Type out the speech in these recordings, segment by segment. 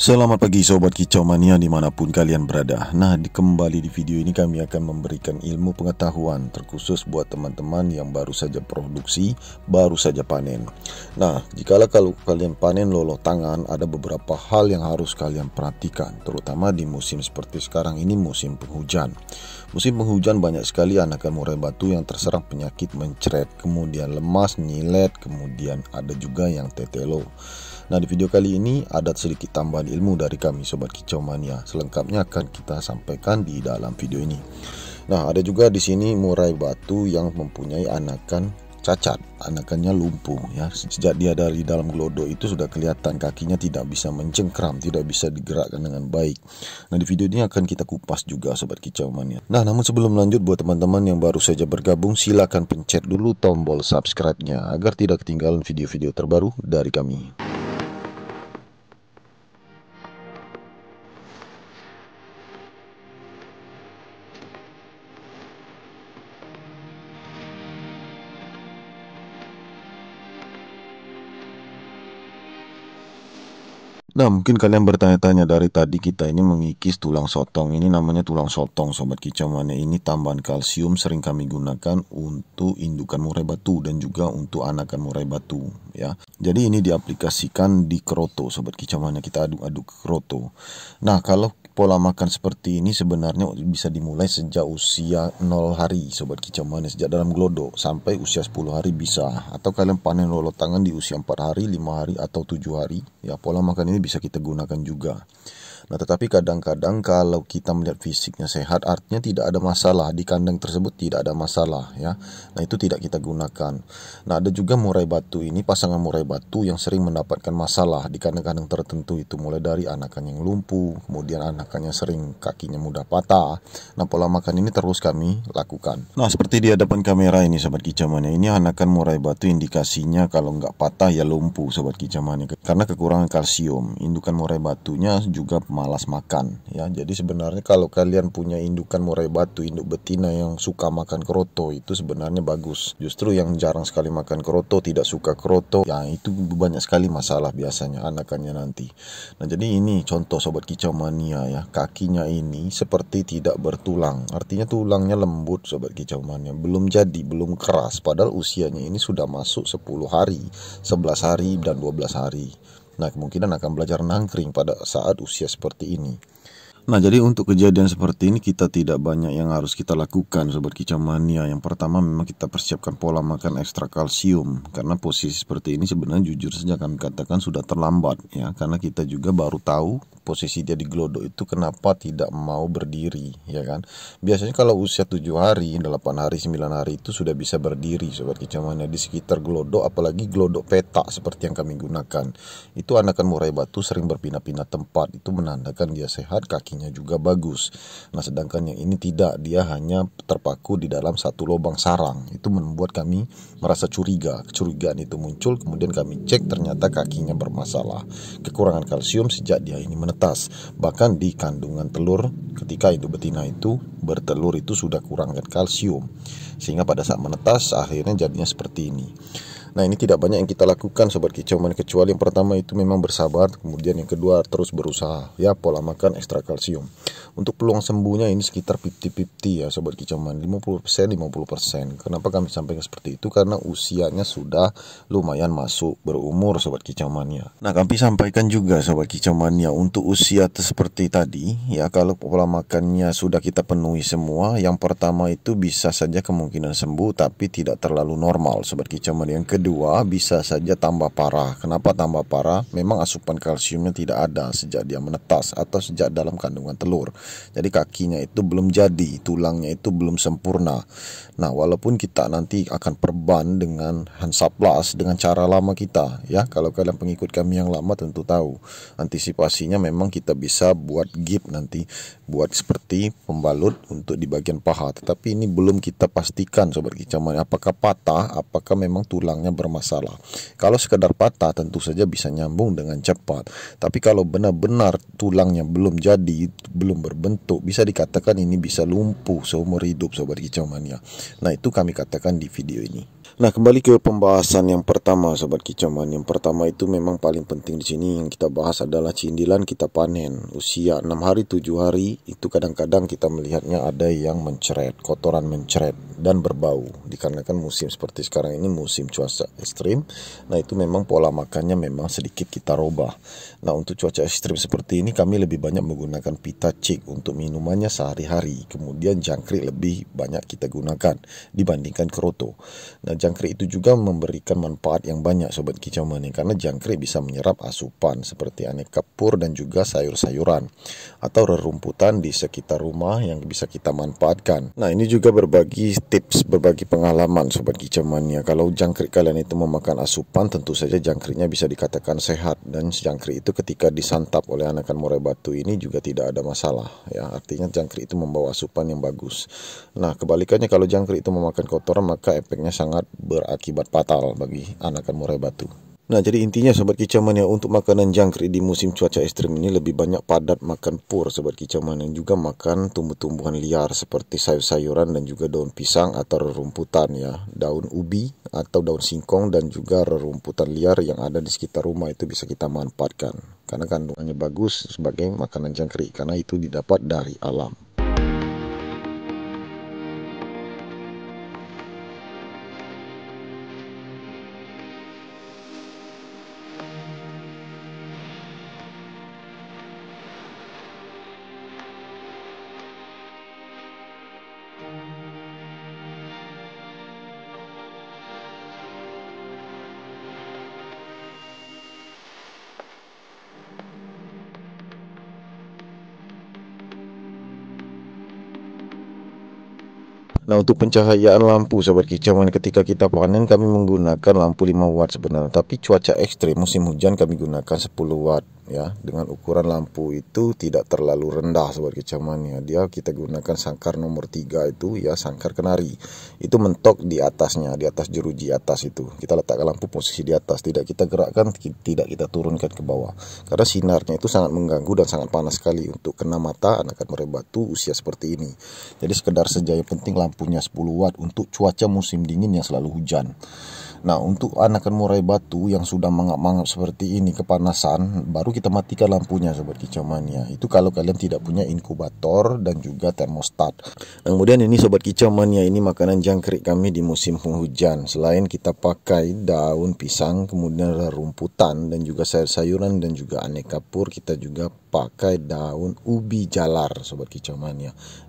Selamat pagi Sobat Kicau Mania dimanapun kalian berada. Kembali di video ini kami akan memberikan ilmu pengetahuan terkhusus buat teman-teman yang baru saja produksi, baru saja panen. Jikalau kalau kalian panen lolo tangan, ada beberapa hal yang harus kalian perhatikan, terutama di musim seperti sekarang ini, musim penghujan. Musim penghujan banyak sekali anakan murai batu yang terserang penyakit mencret, kemudian lemas, nyilet, kemudian ada juga yang tetelo. Di video kali ini ada sedikit tambahan ilmu dari kami Sobat Kicau Mania. Selengkapnya akan kita sampaikan di dalam video ini. Ada juga di sini murai batu yang mempunyai anakan cacat, anakannya lumpuh ya. Sejak dia dari dalam gelodo itu sudah kelihatan kakinya tidak bisa mencengkram, tidak bisa digerakkan dengan baik. Di video ini akan kita kupas juga Sobat Kicau Mania. Namun sebelum lanjut, buat teman-teman yang baru saja bergabung, silakan pencet dulu tombol subscribe-nya agar tidak ketinggalan video-video terbaru dari kami. Mungkin kalian bertanya-tanya, dari tadi kita ini mengikis tulang sotong. Ini namanya tulang sotong Sobat Kicau Mania. Ini tambahan kalsium sering kami gunakan untuk indukan murai batu dan juga untuk anakan murai batu ya. Jadi ini diaplikasikan di keroto Sobat Kicau Mania, kita aduk-aduk ke keroto. Kalau pola makan seperti ini sebenarnya bisa dimulai sejak usia 0 hari Sobat Kicau Mania, sejak dalam gelodo sampai usia 10 hari bisa. Atau kalian panen lolo tangan di usia 4 hari, 5 hari atau 7 hari ya. Pola makan ini bisa kita gunakan juga. Tetapi kadang-kadang kalau kita melihat fisiknya sehat, artinya tidak ada masalah di kandang tersebut, tidak ada masalah ya. Itu tidak kita gunakan. Ada juga murai batu ini, pasangan murai batu yang sering mendapatkan masalah di kandang-kandang tertentu itu, mulai dari anakan yang lumpuh, kemudian anakannya sering kakinya mudah patah. Pola makan ini terus kami lakukan. Seperti di hadapan kamera ini Sobat Kicau Mania, ini anakan murai batu, indikasinya kalau nggak patah ya lumpuh Sobat Kicau Mania, karena kekurangan kalsium. Indukan murai batunya juga malas makan ya. Jadi sebenarnya kalau kalian punya indukan murai batu, induk betina yang suka makan keroto, itu sebenarnya bagus. Justru yang jarang sekali makan keroto, tidak suka keroto ya, itu banyak sekali masalah biasanya anakannya nanti. Jadi ini contoh Sobat Kicau Mania ya, kakinya ini seperti tidak bertulang, artinya tulangnya lembut Sobat Kicau Mania, belum jadi, belum keras, padahal usianya ini sudah masuk 10 hari, 11 hari dan 12 hari. Kemungkinan akan belajar nangkring pada saat usia seperti ini. Jadi untuk kejadian seperti ini kita tidak banyak yang harus kita lakukan Sobat Kicau Mania. Yang pertama memang kita persiapkan pola makan ekstra kalsium, karena posisi seperti ini sebenarnya jujur saja kami katakan sudah terlambat ya, karena kita juga baru tahu posisi dia di gelodo itu kenapa tidak mau berdiri ya kan. Biasanya kalau usia 7 hari, 8 hari, 9 hari itu sudah bisa berdiri Sobat Kicau Mania di sekitar gelodo, apalagi gelodo peta seperti yang kami gunakan. Itu anakan murai batu sering berpindah-pindah tempat, itu menandakan dia sehat, kakinya juga bagus. Sedangkan yang ini tidak, dia hanya terpaku di dalam satu lubang sarang. Itu membuat kami merasa curiga. Kecurigaan itu muncul, kemudian kami cek, ternyata kakinya bermasalah, kekurangan kalsium sejak dia ini menetas. Bahkan di kandungan telur, ketika induk betina itu bertelur itu sudah kurang kalsium, sehingga pada saat menetas akhirnya jadinya seperti ini. Ini tidak banyak yang kita lakukan Sobat Kicau Mania, kecuali yang pertama itu memang bersabar, kemudian yang kedua terus berusaha ya, pola makan ekstra kalsium. Untuk peluang sembuhnya ini sekitar 50-50 ya Sobat Kicau Mania, 50%, 50%. Kenapa kami sampaikan seperti itu? Karena usianya sudah lumayan masuk berumur Sobat Kicau Mania. Kami sampaikan juga Sobat Kicau Mania, untuk usia seperti tadi ya, kalau pola makannya sudah kita penuhi semua, yang pertama itu bisa saja kemungkinan sembuh tapi tidak terlalu normal Sobat Kicau Mania. Yang kedua bisa saja tambah parah. Kenapa tambah parah? Memang asupan kalsiumnya tidak ada sejak dia menetas atau sejak dalam kandungan telur. Jadi kakinya itu belum jadi, tulangnya itu belum sempurna. Walaupun kita nanti akan perban dengan Hansaplast dengan cara lama kita ya, kalau kalian pengikut kami yang lama tentu tahu antisipasinya, memang kita bisa buat gip nanti, buat seperti pembalut untuk di bagian paha. Tetapi ini belum kita pastikan Sobat Kicau Mania, apakah patah, apakah memang tulangnya bermasalah. Kalau sekadar patah tentu saja bisa nyambung dengan cepat. Tapi kalau benar-benar tulangnya belum jadi, belum berbentuk, bisa dikatakan ini bisa lumpuh seumur hidup Sobat Kicau Mania. Itu kami katakan di video ini. Nah, kembali ke pembahasan yang pertama, Sobat Kicauan. Yang pertama itu memang paling penting di sini yang kita bahas adalah cindilan kita panen. Usia 6 hari, 7 hari, itu kadang-kadang kita melihatnya ada yang menceret, kotoran menceret dan berbau. Dikarenakan musim seperti sekarang ini musim cuaca ekstrim, nah itu memang pola makannya memang sedikit kita robah. Nah, untuk cuaca ekstrim seperti ini kami lebih banyak menggunakan pitachik untuk minumannya sehari-hari. Kemudian jangkrik lebih banyak kita gunakan dibandingkan keroto. Nah, jangkrik itu juga memberikan manfaat yang banyak, Sobat Kicauan, karena jangkrik bisa menyerap asupan seperti aneka pur dan juga sayur-sayuran atau rerumputan di sekitar rumah yang bisa kita manfaatkan. Nah, ini juga berbagi tips, berbagi pengalaman, Sobat Kicauan. Kalau jangkrik kalian itu memakan asupan, tentu saja jangkriknya bisa dikatakan sehat, dan jangkrik itu ketika disantap oleh anakan murai batu ini juga tidak ada masalah ya, artinya jangkrik itu membawa asupan yang bagus. Nah, kebalikannya kalau jangkrik itu memakan kotoran, maka efeknya sangat berakibat fatal bagi anakan murai batu. Nah, jadi intinya Sobat Kicauan, untuk makanan jangkrik di musim cuaca ekstrim ini lebih banyak padat makan pur, Sobat Kicauan, dan juga makan tumbuh-tumbuhan liar seperti sayur-sayuran dan juga daun pisang atau rerumputan ya, daun ubi atau daun singkong dan juga rerumputan liar yang ada di sekitar rumah itu bisa kita manfaatkan karena kandungannya bagus sebagai makanan jangkrik karena itu didapat dari alam. Nah, untuk pencahayaan lampu, Sobat Kicauan, ketika kita panen kami menggunakan lampu 5 watt sebenarnya, tapi cuaca ekstrim musim hujan kami gunakan 10 watt ya, dengan ukuran lampu itu tidak terlalu rendah, Sobat Kicauan. Dia kita gunakan sangkar nomor 3 itu ya, sangkar kenari. Itu mentok di atasnya, di atas jeruji atas itu. Kita letakkan lampu posisi di atas, tidak kita gerakkan, tidak kita turunkan ke bawah. Karena sinarnya itu sangat mengganggu dan sangat panas sekali untuk kena mata anakan murai batu usia seperti ini. Jadi sekedar saja yang penting lampunya 10 watt untuk cuaca musim dingin yang selalu hujan. Nah, untuk anakan murai batu yang sudah mangap-mangap seperti ini kepanasan, baru kita matikan lampunya, Sobat Kicauan. Itu kalau kalian tidak punya inkubator dan juga termostat. Nah, kemudian ini Sobat Kicauan, ini makanan jangkrik kami di musim penghujan. Selain kita pakai daun pisang, kemudian rerumputan dan juga sayur-sayuran dan juga aneka pur, kita juga pakai daun ubi jalar, Sobat Kicauan.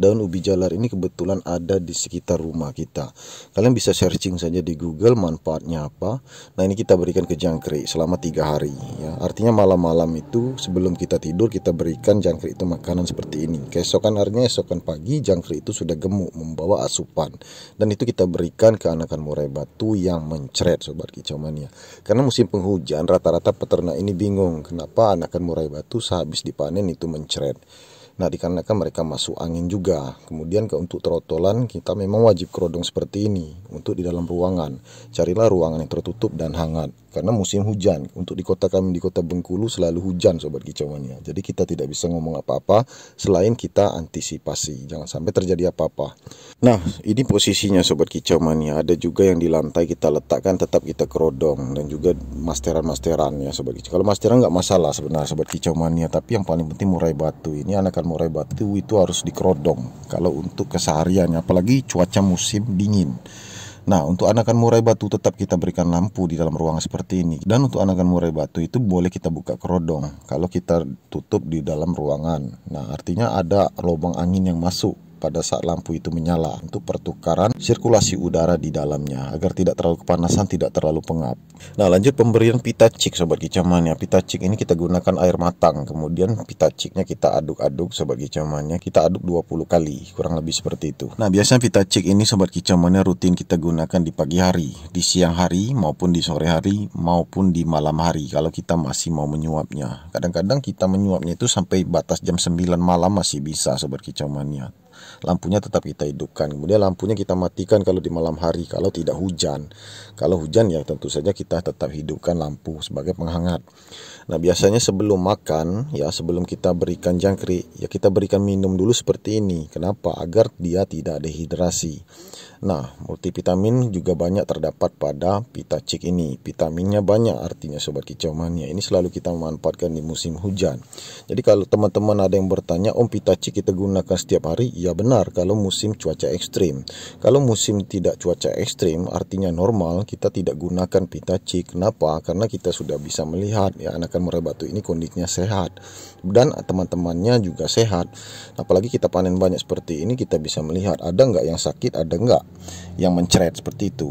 Daun ubi jalar ini kebetulan ada di sekitar rumah kita. Kalian bisa searching saja di Google manfaatnya apa. Nah, ini kita berikan ke jangkrik selama 3 hari ya. Artinya malam-malam itu sebelum kita tidur kita berikan jangkrik itu makanan seperti ini. Keesokan harinya, esokan pagi, jangkrik itu sudah gemuk membawa asupan, dan itu kita berikan ke anakan murai batu yang mencret, Sobat Kicauan. Karena musim penghujan rata-rata peternak ini bingung kenapa anakan murai batu sehabis dipanen itu mencret. Nah, dikarenakan mereka masuk angin juga. Kemudian untuk trotolan kita memang wajib kerodong seperti ini untuk di dalam ruangan. Carilah ruangan yang tertutup dan hangat karena musim hujan. Untuk di kota kami, di kota Bengkulu, selalu hujan, Sobat Kicauan. Jadi kita tidak bisa ngomong apa-apa selain kita antisipasi jangan sampai terjadi apa-apa. Nah, ini posisinya, Sobat Kicauan. Ada juga yang di lantai kita letakkan, tetap kita kerodong, dan juga masteran-masteran ya, Sobat Kicauan. Kalau masteran nggak masalah sebenarnya, Sobat Kicauan, tapi yang paling penting murai batu ini, anakan murai batu itu harus dikerodong kalau untuk kesehariannya, apalagi cuaca musim dingin. Nah, untuk anakan murai batu tetap kita berikan lampu di dalam ruangan seperti ini. Dan untuk anakan murai batu itu boleh kita buka kerodong kalau kita tutup di dalam ruangan. Nah, artinya ada lubang angin yang masuk pada saat lampu itu menyala untuk pertukaran sirkulasi udara di dalamnya agar tidak terlalu kepanasan, tidak terlalu pengap. Nah, lanjut pemberian pitachik, Sobat Kicauan. Pitachik ini kita gunakan air matang, kemudian pitachiknya kita aduk-aduk, Sobat Kicauan. Kita aduk 20 kali, kurang lebih seperti itu. Nah, biasanya pitachik ini, Sobat Kicauan, rutin kita gunakan di pagi hari, di siang hari maupun di sore hari maupun di malam hari kalau kita masih mau menyuapnya. Kadang-kadang kita menyuapnya itu sampai batas jam 9 malam masih bisa, Sobat Kicauan. lampunya tetap kita hidupkan. Kemudian lampunya kita matikan kalau di malam hari, kalau tidak hujan. Kalau hujan ya tentu saja kita tetap hidupkan lampu sebagai penghangat. Nah, biasanya sebelum makan ya, sebelum kita berikan jangkrik ya, kita berikan minum dulu seperti ini. Kenapa? Agar dia tidak dehidrasi. Nah, multivitamin juga banyak terdapat pada pitachik ini. Vitaminnya banyak, artinya Sobat Kicau Mania. Ini selalu kita manfaatkan di musim hujan. Jadi kalau teman-teman ada yang bertanya, Om, pitachik kita gunakan setiap hari? Ya benar, kalau musim cuaca ekstrim. Kalau musim tidak cuaca ekstrim, artinya normal, kita tidak gunakan pitachik. Kenapa? Karena kita sudah bisa melihat ya, anakan murai batu ini kondisinya sehat. Dan teman-temannya juga sehat. Apalagi kita panen banyak seperti ini, kita bisa melihat ada nggak yang sakit, ada nggak yang mencret seperti itu.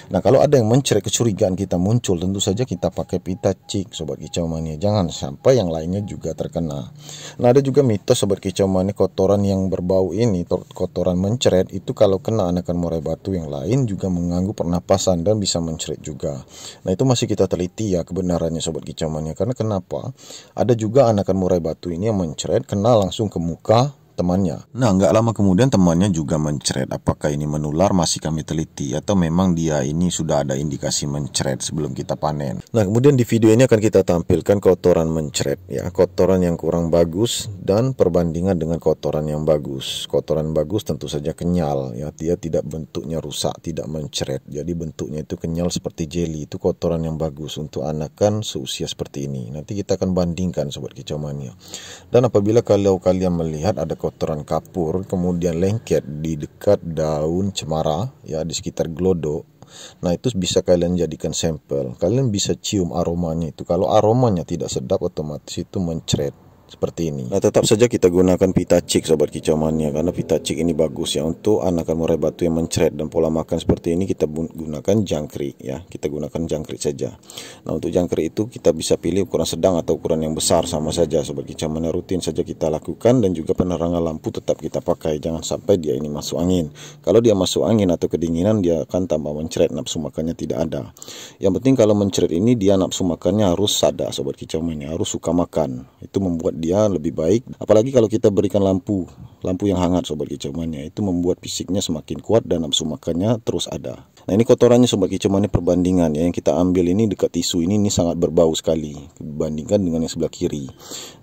Nah, kalau ada yang mencret, kecurigaan kita muncul, tentu saja kita pakai pitachik Sobat Kicau Mania. Jangan sampai yang lainnya juga terkena. Nah, ada juga mitos Sobat Kicau Mania, kotoran yang berbau ini, kotoran mencret itu kalau kena anakan murai batu yang lain juga mengganggu pernapasan dan bisa mencret juga. Nah, itu masih kita teliti ya kebenarannya Sobat Kicau Mania. Karena kenapa? Ada juga anakan murai batu ini yang mencret kena langsung ke muka temannya. Nah, nggak lama kemudian temannya juga mencret. Apakah ini menular masih kami teliti, atau memang dia ini sudah ada indikasi mencret sebelum kita panen. Nah, kemudian di video ini akan kita tampilkan kotoran mencret ya, kotoran yang kurang bagus dan perbandingan dengan kotoran yang bagus. Kotoran bagus tentu saja kenyal ya, dia tidak bentuknya rusak, tidak mencret. Jadi bentuknya itu kenyal seperti jelly. Itu kotoran yang bagus untuk anakan seusia seperti ini. Nanti kita akan bandingkan Sobat Kicau Mania. Dan apabila kalau kalian melihat ada kotoran kapur kemudian lengket di dekat daun cemara ya, di sekitar glodok, nah itu bisa kalian jadikan sampel. Kalian bisa cium aromanya itu. Kalau aromanya tidak sedap, otomatis itu mencret seperti ini. Nah, tetap saja kita gunakan pitachik Sobat Kicau Mania, karena pitachik ini bagus ya untuk anakan murai batu yang mencret. Dan pola makan seperti ini kita gunakan jangkrik ya, kita gunakan jangkrik saja. Nah, untuk jangkrik itu kita bisa pilih ukuran sedang atau ukuran yang besar, sama saja Sobat Kicau Mania. Rutin saja kita lakukan, dan juga penerangan lampu tetap kita pakai. Jangan sampai dia ini masuk angin. Kalau dia masuk angin atau kedinginan, dia akan tambah mencret, nafsu makannya tidak ada. Yang penting kalau mencret ini dia nafsu makannya harus ada Sobat Kicau Mania, harus suka makan. Itu membuat dia lebih baik. Apalagi kalau kita berikan lampu yang hangat Sobat Kicau Mania, itu membuat fisiknya semakin kuat dan nafsu makannya terus ada. Nah, ini kotorannya Sobat Kicau Mania, perbandingan ya, yang kita ambil ini dekat tisu ini sangat berbau sekali dibandingkan dengan yang sebelah kiri.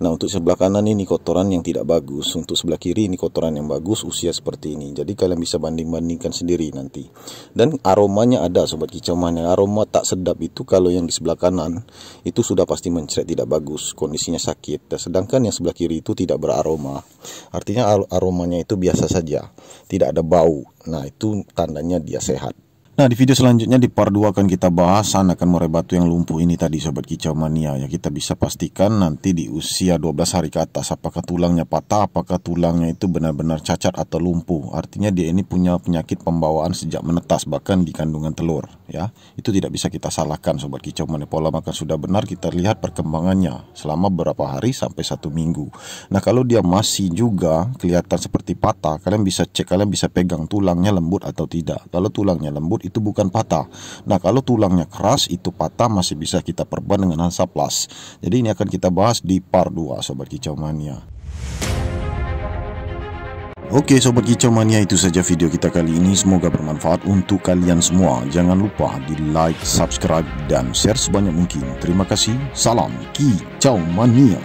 Nah, untuk sebelah kanan ini kotoran yang tidak bagus, untuk sebelah kiri ini kotoran yang bagus usia seperti ini. Jadi kalian bisa banding-bandingkan sendiri nanti. Dan aromanya ada Sobat Kicau Mania. Aroma tak sedap itu kalau yang di sebelah kanan itu sudah pasti mencret, tidak bagus, kondisinya sakit. Dan sedangkan yang sebelah kiri itu tidak beraroma, artinya aromanya itu biasa saja, tidak ada bau. Nah, itu tandanya dia sehat. Nah, di video selanjutnya di part 2 akan kita bahas anakan murai batu yang lumpuh ini tadi Sobat Kicau Mania ya. Kita bisa pastikan nanti di usia 12 hari ke atas apakah tulangnya patah, apakah tulangnya itu benar-benar cacat atau lumpuh. Artinya dia ini punya penyakit pembawaan sejak menetas, bahkan di kandungan telur ya. Itu tidak bisa kita salahkan Sobat Kicau Mania. Pola makan sudah benar, kita lihat perkembangannya selama beberapa hari sampai 1 minggu. Nah, kalau dia masih juga kelihatan seperti patah, kalian bisa cek, kalian bisa pegang tulangnya lembut atau tidak. Kalau tulangnya lembut itu bukan patah. Nah, kalau tulangnya keras itu patah, masih bisa kita perban dengan Hansaplast. Jadi ini akan kita bahas di part 2 Sobat Kicau Mania. Oke Sobat Kicau Mania, itu saja video kita kali ini. Semoga bermanfaat untuk kalian semua. Jangan lupa di like, subscribe, dan share sebanyak mungkin. Terima kasih. Salam Kicau Mania.